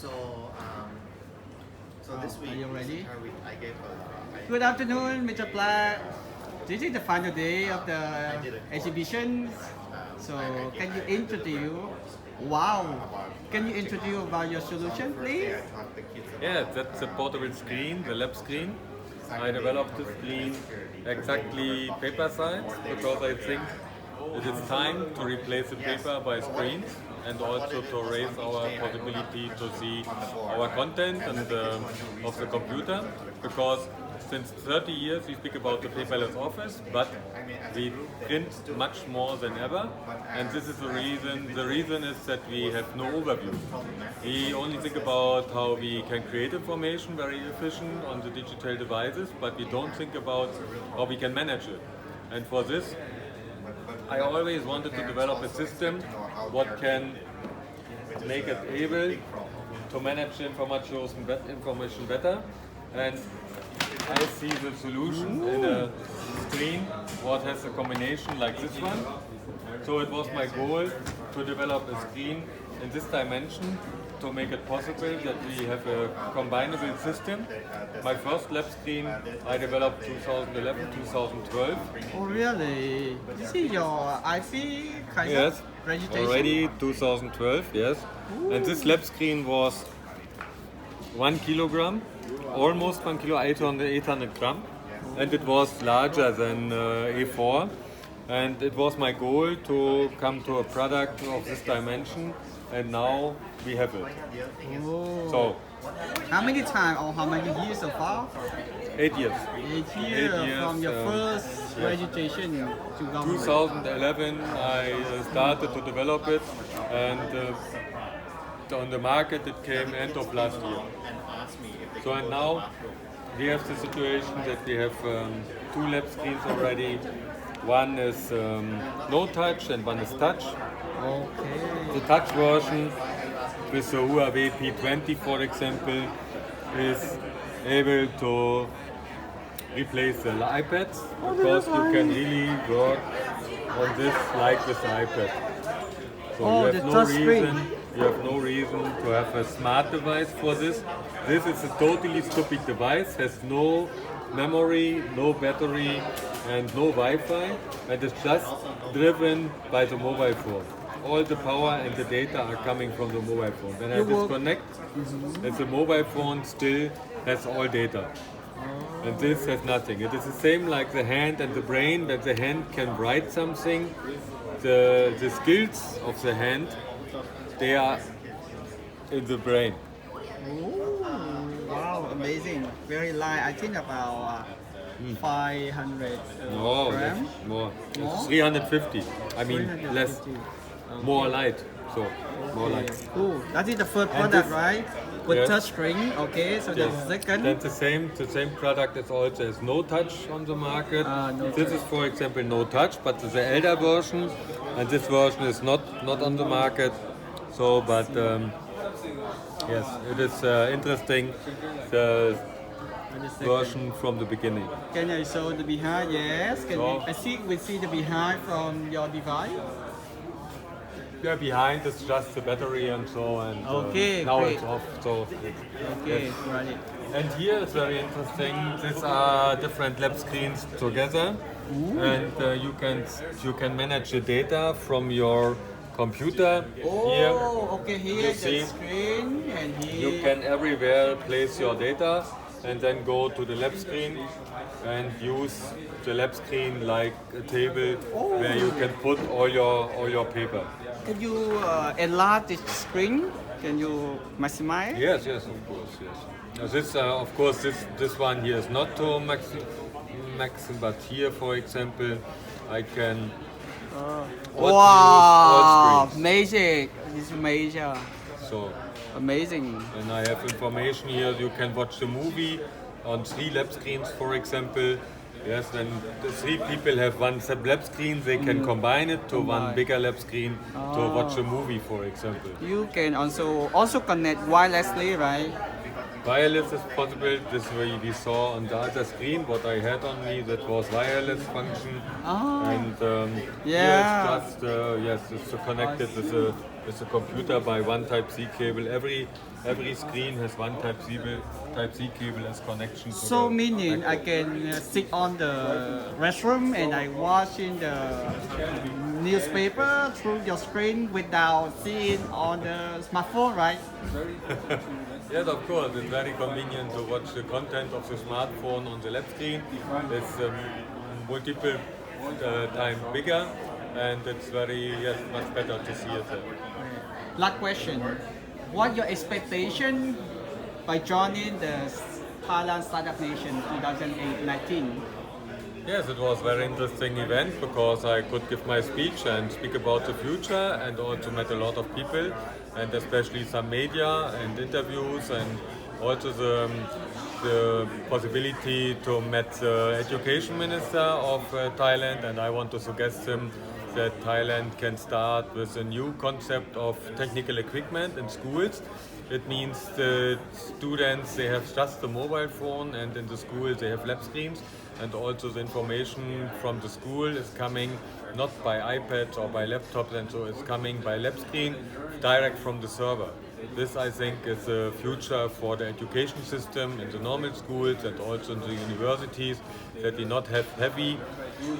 So, this week, are you ready? I gave Good afternoon, Mr. Black. This is the final day of the exhibition. So, can you introduce? Wow. Can you introduce about your solution, please? Yeah, that's a portable screen, the lab screen. I developed this screen exactly paper size because I think it is time to replace the paper by screens and also to raise our possibility to see our content and of the computer, because since 30 years we speak about the paperless office, but we print much more than ever, and this is the reason. The reason is that we have no overview. We only think about how we can create information very efficient on the digital devices, but we don't think about how we can manage it. And for this, I always wanted to develop a system what can make it able to manage information better, and I see the solution in a screen what has a combination like this one. So it was my goal to develop a screen in this dimension to make it possible that we have a combinable system. My first lab screen I developed 2011, 2012. Oh, really? This is your IC kind Yes, of registration? already 2012, yes. Ooh. And this lab screen was 1 kilogram, almost 1 kilo, 800 gram. And it was larger than A4. And it was my goal to come to a product of this dimension, and now we have it. Oh. So, How many times or how many years so far? 8 years. 8 years from your first registration to government. 2011 I started to develop it, and on the market it came end of last year. So and now we have the situation that we have 2 lab screens already. One is no touch and one is touch. Okay. The touch version with the Huawei P20, for example, is able to replace the iPads, because you can really work on this like with the iPad. So Oh, you the have no touch screen. reason. You have no reason to have a smart device for this. This is a totally stupid device. Has no memory, no battery, and no Wi-Fi, and it's just driven by the mobile phone. All the power and the data are coming from the mobile phone. When I disconnect, and the mobile phone still has all data. And this has nothing. It is the same like the hand and the brain, that the hand can write something. The skills of the hand, they are in the brain. Ooh, wow, amazing. Very light. I think about 500 No, grams. that's more. More? 350. I mean, less. 350. More light. So, more Okay, light. cool. That is the first And product, this- right? With Yes. touch screen. Okay, so the Yes. second. Then the same product is also has no touch on the market. No This touch. is, for example, no touch, but the elder version, and this version is not on the market. So, but yes, it is interesting, the And the second. version from the beginning. Can I show the behind? Yes. Can So- I see? We see the behind from your device. Yeah, behind is just the battery and so, and Okay, now great. it's off. So, Okay, yes. right. And here is very interesting. These are different lab screens together, and you can manage the data from your computer. Here Oh, okay. Here you the see, screen, and here. you can everywhere place your data, and then go to the lab screen and use the lab screen like a table where you can put all your paper. Can you enlarge the screen? Can you maximize? Yes, yes, of course, yes. Now this, of course, this one here is not to maximum, but here, for example, I can. What Wow, use all screens. amazing! This is major, So, amazing. and I have information here. You can watch the movie on 3 lab screens, for example. Yes, then the 3 people have one lab screen. They can combine it to one bigger lab screen to watch a movie, for example. You can also connect wirelessly, right? Wireless is possible. This way we saw on the other screen what I had on me, that was wireless function. Ah. And Yeah. here it's just yes, it's connected with with a computer by one Type-C cable. Every screen has one Type-C cable as connection. So meaning I can sit on the restroom and I watch in the newspaper through your screen without seeing on the smartphone, right? Yes, of course. It's very convenient to watch the content of the smartphone on the left screen. It's multiple times bigger, and it's much better to see it there. Last question. What your expectation by joining the Thailand Startup Nation 2019? Yes, it was a very interesting event because I could give my speech and speak about the future, and also met a lot of people, and especially some media and interviews, and also the possibility to meet the education minister of Thailand, and I want to suggest him that Thailand can start with a new concept of technical equipment in schools. It means the students, they have just a mobile phone, and in the school they have lab screens, and also the information from the school is coming not by iPads or by laptops, and so it's coming by lab screen direct from the server. This, I think, is the future for the education system in the normal schools and also in the universities, that we not have heavy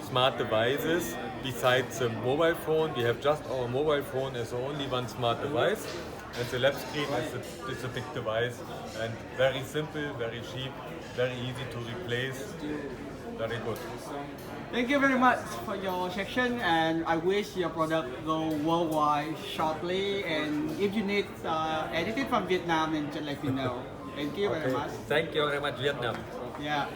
smart devices besides the mobile phone. We have just our mobile phone as the only one smart device, and the lab screen is a big device, and very simple, very cheap, very easy to replace, very good. Thank you very much for your section, and I wish your product go worldwide shortly. And if you need anything from Vietnam, then just let me know. Thank you very much. Thank you very much, Vietnam. Yeah.